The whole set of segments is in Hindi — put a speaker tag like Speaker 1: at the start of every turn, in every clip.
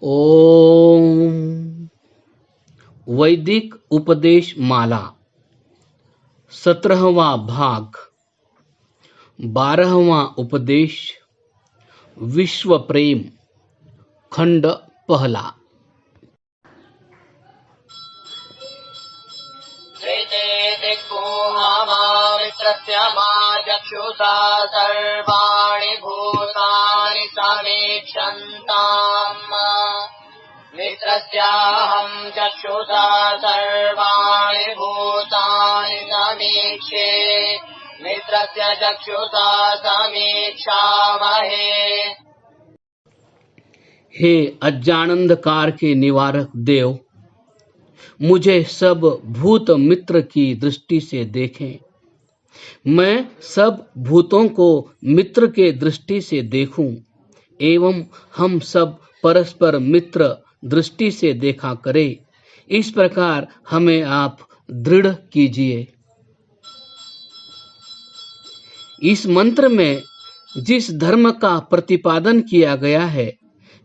Speaker 1: ओम वैदिक उपदेश माला 17वां भाग 12वां उपदेश विश्व प्रेम खंड पहला।
Speaker 2: चक्षुषा सर्वाणि भूतानि समीक्षन्ताम् मित्रस्याहं चक्षुषा सर्वाणि भूतानि समीक्षे मित्रस्य चक्षुषा समीक्षामहे।
Speaker 1: हे अज्ञानांधकार के निवारक देव, मुझे सब भूत मित्र की दृष्टि से देखें। मैं सब भूतों को मित्र के दृष्टि से देखूं एवं हम सब परस्पर मित्र दृष्टि से देखा करें। इस प्रकार हमें आप दृढ़ कीजिए। इस मंत्र में जिस धर्म का प्रतिपादन किया गया है,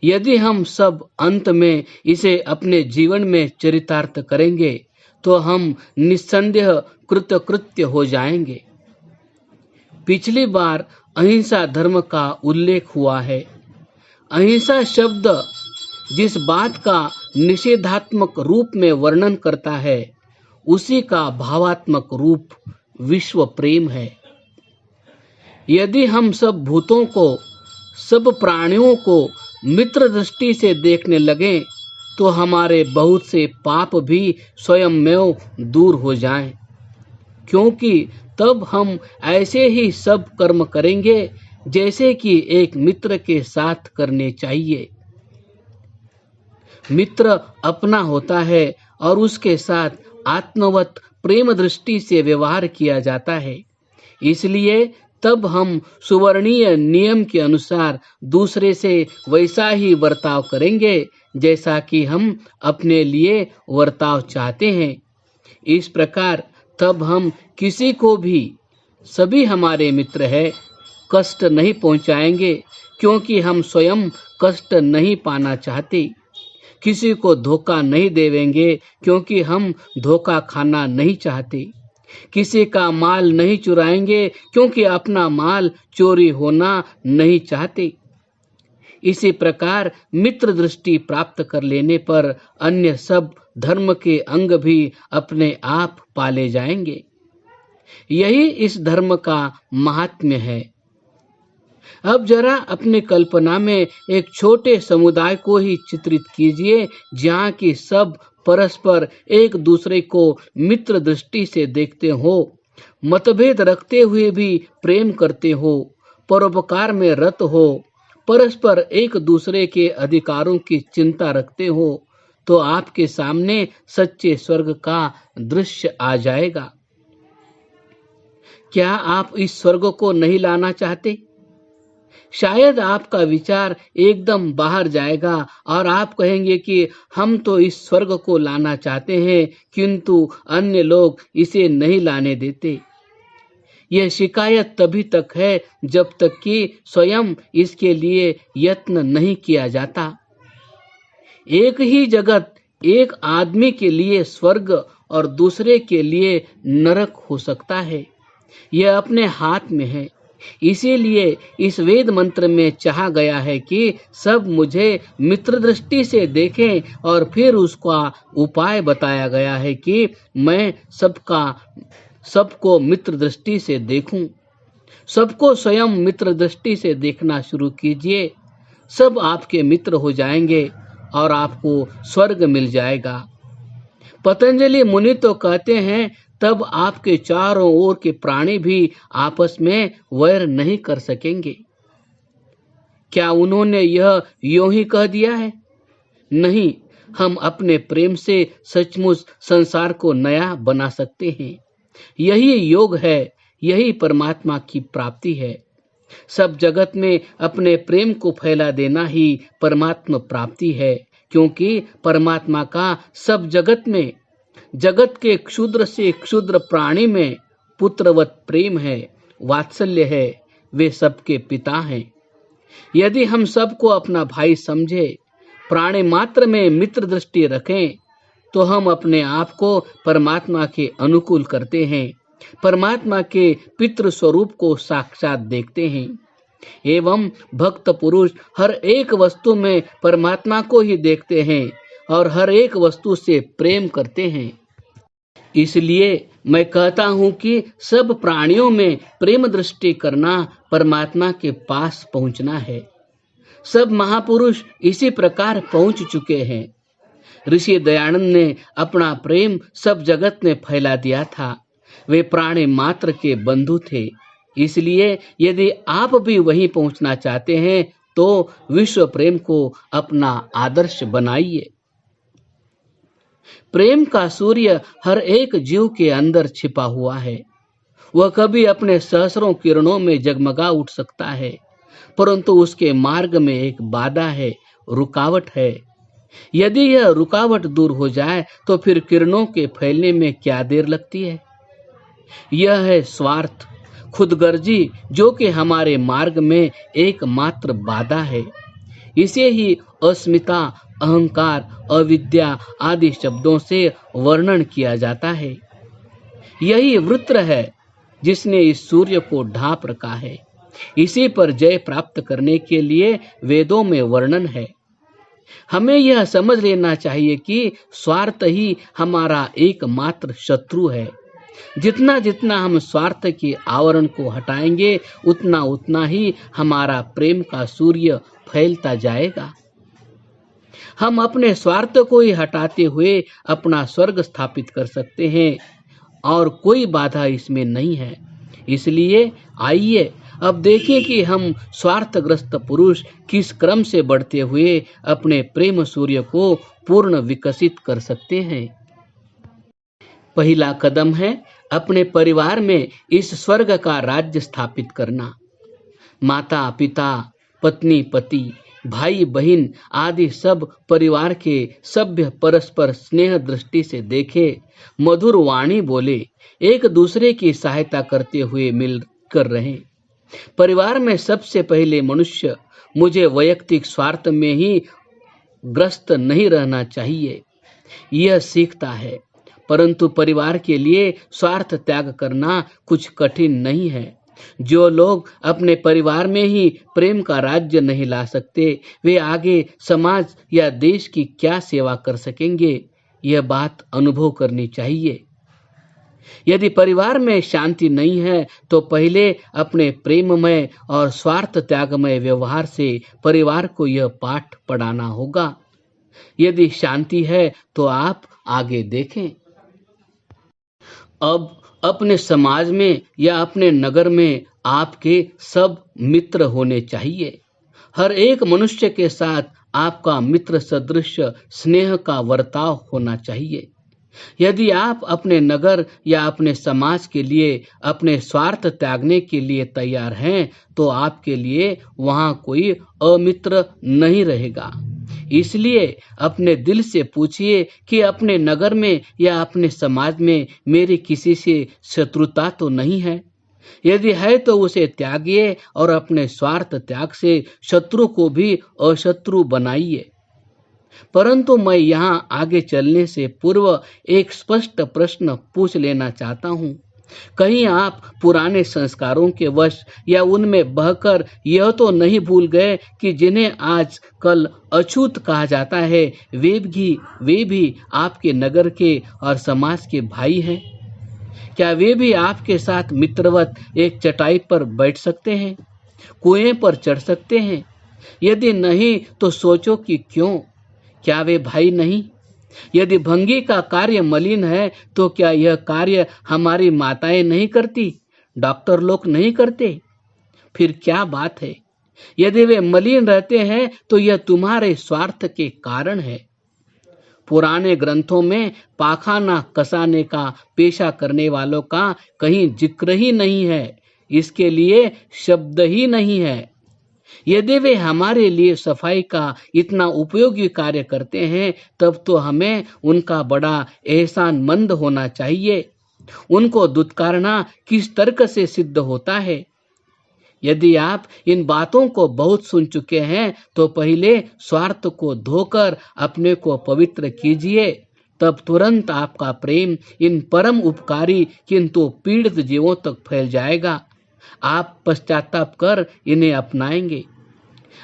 Speaker 1: यदि हम सब अंत में इसे अपने जीवन में चरितार्थ करेंगे तो हम निस्संदेह कृतकृत्य हो जाएंगे। पिछली बार अहिंसा धर्म का उल्लेख हुआ है। अहिंसा शब्द जिस बात का निषेधात्मक रूप में वर्णन करता है, उसी का भावात्मक रूप विश्व प्रेम है। यदि हम सब भूतों को, सब प्राणियों को मित्र दृष्टि से देखने लगें तो हमारे बहुत से पाप भी स्वयंमेव दूर हो जाएं, क्योंकि तब हम ऐसे ही सब कर्म करेंगे जैसे कि एक मित्र के साथ करने चाहिए। मित्र अपना होता है और उसके साथ आत्मवत प्रेम दृष्टि से व्यवहार किया जाता है। इसलिए तब हम सुवर्णीय नियम के अनुसार दूसरे से वैसा ही बर्ताव करेंगे जैसा कि हम अपने लिए बर्ताव चाहते हैं। इस प्रकार तब हम किसी को भी, सभी हमारे मित्र हैं, कष्ट नहीं पहुंचाएंगे, क्योंकि हम स्वयं कष्ट नहीं पाना चाहते। किसी को धोखा नहीं देवेंगे, क्योंकि हम धोखा खाना नहीं चाहते। किसी का माल नहीं चुराएंगे, क्योंकि अपना माल चोरी होना नहीं चाहते। इसी प्रकार मित्र दृष्टि प्राप्त कर लेने पर अन्य सब धर्म के अंग भी अपने आप पाले जाएंगे। यही इस धर्म का महात्म्य है। अब जरा अपने कल्पना में एक छोटे समुदाय को ही चित्रित कीजिए, जहाँ की सब परस्पर एक दूसरे को मित्र दृष्टि से देखते हो, मतभेद रखते हुए भी प्रेम करते हो, परोपकार में रत हो, परस्पर एक दूसरे के अधिकारों की चिंता रखते हो, तो आपके सामने सच्चे स्वर्ग का दृश्य आ जाएगा। क्या आप इस स्वर्ग को नहीं लाना चाहते? शायद आपका विचार एकदम बाहर जाएगा और आप कहेंगे कि हम तो इस स्वर्ग को लाना चाहते हैं, किंतु अन्य लोग इसे नहीं लाने देते। यह शिकायत तभी तक है जब तक कि स्वयं इसके लिए यत्न नहीं किया जाता। एक ही जगत एक आदमी के लिए स्वर्ग और दूसरे के लिए नरक हो सकता है। यह अपने हाथ में है। इसीलिए इस वेद मंत्र में चाहा गया है कि सब मुझे मित्र दृष्टि से देखें, और फिर उसका उपाय बताया गया है कि मैं सबको मित्र दृष्टि से देखूं। सबको स्वयं मित्र दृष्टि से देखना शुरू कीजिए। सब आपके मित्र हो जाएंगे और आपको स्वर्ग मिल जाएगा। पतंजलि मुनि तो कहते हैं, तब आपके चारों ओर के प्राणी भी आपस में वैर नहीं कर सकेंगे। क्या उन्होंने यह यूं ही कह दिया है? नहीं, हम अपने प्रेम से सचमुच संसार को नया बना सकते हैं। यही योग है, यही परमात्मा की प्राप्ति है। सब जगत में अपने प्रेम को फैला देना ही परमात्मा प्राप्ति है, क्योंकि परमात्मा का सब जगत में, जगत के क्षुद्र से क्षुद्र प्राणी में पुत्रवत प्रेम है, वात्सल्य है। वे सबके पिता हैं। यदि हम सबको अपना भाई समझे प्राणी मात्र में मित्र दृष्टि रखें तो हम अपने आप को परमात्मा के अनुकूल करते हैं, परमात्मा के पितृ स्वरूप को साक्षात देखते हैं। एवं भक्त पुरुष हर एक वस्तु में परमात्मा को ही देखते हैं और हर एक वस्तु से प्रेम करते हैं। इसलिए मैं कहता हूँ कि सब प्राणियों में प्रेम दृष्टि करना परमात्मा के पास पहुँचना है। सब महापुरुष इसी प्रकार पहुँच चुके हैं। ऋषि दयानंद ने अपना प्रेम सब जगत में फैला दिया था। वे प्राणी मात्र के बंधु थे। इसलिए यदि आप भी वहीं पहुंचना चाहते हैं तो विश्व प्रेम को अपना आदर्श बनाइए। प्रेम का सूर्य हर एक जीव के अंदर छिपा हुआ है। वह कभी अपने सहस्रों किरणों में जगमगा उठ सकता है, परंतु उसके मार्ग में एक बाधा है, रुकावट है। यदि यह रुकावट दूर हो जाए तो फिर किरणों के फैलने में क्या देर लगती है। यह है स्वार्थ, खुदगर्जी, जो कि हमारे मार्ग में एकमात्र बाधा है। इसे ही अस्मिता, अहंकार, अविद्या आदि शब्दों से वर्णन किया जाता है। यही वृत्र है जिसने इस सूर्य को ढांप रखा है। इसी पर जय प्राप्त करने के लिए वेदों में वर्णन है। हमें यह समझ लेना चाहिए कि स्वार्थ ही हमारा एकमात्र शत्रु है। जितना जितना हम स्वार्थ के आवरण को हटाएंगे उतना उतना ही हमारा प्रेम का सूर्य फैलता जाएगा। हम अपने स्वार्थ को ही हटाते हुए अपना स्वर्ग स्थापित कर सकते हैं और कोई बाधा इसमें नहीं है। इसलिए आइए अब देखें कि हम स्वार्थग्रस्त पुरुष किस क्रम से बढ़ते हुए अपने प्रेम सूर्य को पूर्ण विकसित कर सकते हैं। पहला कदम है अपने परिवार में इस स्वर्ग का राज्य स्थापित करना। माता पिता, पत्नी पति, भाई बहन आदि सब परिवार के सभ्य परस्पर स्नेह दृष्टि से देखे, मधुर वाणी बोले, एक दूसरे की सहायता करते हुए मिलकर रहें। परिवार में सबसे पहले मनुष्य मुझे वैयक्तिक स्वार्थ में ही ग्रस्त नहीं रहना चाहिए, यह सीखता है। परंतु परिवार के लिए स्वार्थ त्याग करना कुछ कठिन नहीं है। जो लोग अपने परिवार में ही प्रेम का राज्य नहीं ला सकते, वे आगे समाज या देश की क्या सेवा कर सकेंगे, यह बात अनुभव करनी चाहिए। यदि परिवार में शांति नहीं है तो पहले अपने प्रेममय और स्वार्थ त्यागमय व्यवहार से परिवार को यह पाठ पढ़ाना होगा। यदि शांति है तो आप आगे देखें। अब अपने समाज में या अपने नगर में आपके सब मित्र होने चाहिए। हर एक मनुष्य के साथ आपका मित्र सदृश स्नेह का वर्ताव होना चाहिए। यदि आप अपने नगर या अपने समाज के लिए अपने स्वार्थ त्यागने के लिए तैयार हैं तो आपके लिए वहां कोई अमित्र नहीं रहेगा। इसलिए अपने दिल से पूछिए कि अपने नगर में या अपने समाज में मेरी किसी से शत्रुता तो नहीं है। यदि है तो उसे त्यागिए और अपने स्वार्थ त्याग से शत्रु को भी अशत्रु बनाइए। परंतु मैं यहाँ आगे चलने से पूर्व एक स्पष्ट प्रश्न पूछ लेना चाहता हूँ। कहीं आप पुराने संस्कारों के वश या उनमें बहकर यह तो नहीं भूल गए कि जिन्हें आज कल अछूत कहा जाता है वे भी आपके नगर के और समाज के भाई हैं? क्या वे भी आपके साथ मित्रवत एक चटाई पर बैठ सकते हैं, कुएं पर चढ़ सकते हैं? यदि नहीं तो सोचो कि क्यों? क्या वे भाई नहीं? यदि भंगी का कार्य मलिन है तो क्या यह कार्य हमारी माताएं नहीं करती, डॉक्टर लोग नहीं करते? फिर क्या बात है? यदि वे मलिन रहते हैं तो यह तुम्हारे स्वार्थ के कारण है। पुराने ग्रंथों में पाखाना कसाने का पेशा करने वालों का कहीं जिक्र ही नहीं है, इसके लिए शब्द ही नहीं है। यदि वे हमारे लिए सफाई का इतना उपयोगी कार्य करते हैं तब तो हमें उनका बड़ा एहसानमंद होना चाहिए। उनको दुत्कारना किस तर्क से सिद्ध होता है? यदि आप इन बातों को बहुत सुन चुके हैं तो पहले स्वार्थ को धोकर अपने को पवित्र कीजिए, तब तुरंत आपका प्रेम इन परम उपकारी किंतु पीड़ित जीवों तक फैल जाएगा। आप पश्चाताप कर इन्हें अपनाएंगे।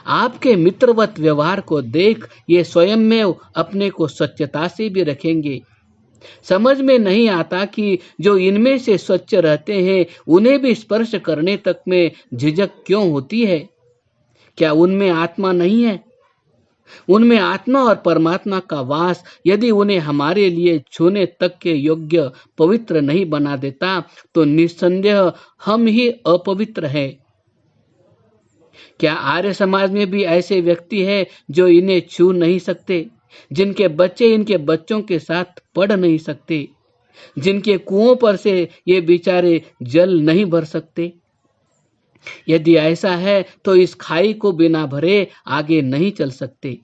Speaker 1: आपके मित्रवत व्यवहार को देख ये स्वयं में अपने को स्वच्छता से भी रखेंगे। समझ में नहीं आता कि जो इनमें से स्वच्छ रहते हैं उन्हें भी स्पर्श करने तक में झिझक क्यों होती है। क्या उनमें आत्मा नहीं है? उनमें आत्मा और परमात्मा का वास यदि उन्हें हमारे लिए छूने तक के योग्य पवित्र नहीं बना देता तो निस्संदेह हम ही अपवित्र हैं। क्या आर्य समाज में भी ऐसे व्यक्ति हैं जो इन्हें छू नहीं सकते, जिनके बच्चे इनके बच्चों के साथ पढ़ नहीं सकते, जिनके कुओं पर से ये बेचारे जल नहीं भर सकते? यदि ऐसा है तो इस खाई को बिना भरे आगे नहीं चल सकते।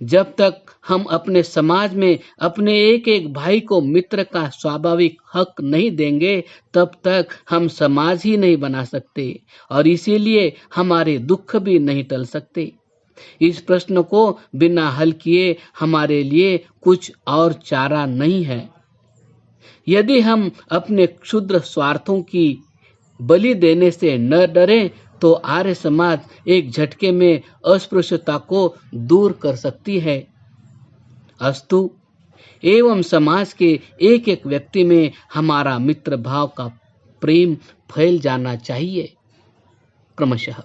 Speaker 1: जब तक हम अपने समाज में अपने एक एक भाई को मित्र का स्वाभाविक हक नहीं देंगे तब तक हम समाज ही नहीं बना सकते और इसीलिए हमारे दुख भी नहीं टल सकते। इस प्रश्न को बिना हल किए हमारे लिए कुछ और चारा नहीं है। यदि हम अपने क्षुद्र स्वार्थों की बलि देने से न डरें तो आर्य समाज एक झटके में अस्पृश्यता को दूर कर सकती है। अस्तु एवं समाज के एक एक व्यक्ति में हमारा मित्र भाव का प्रेम फैल जाना चाहिए क्रमशः।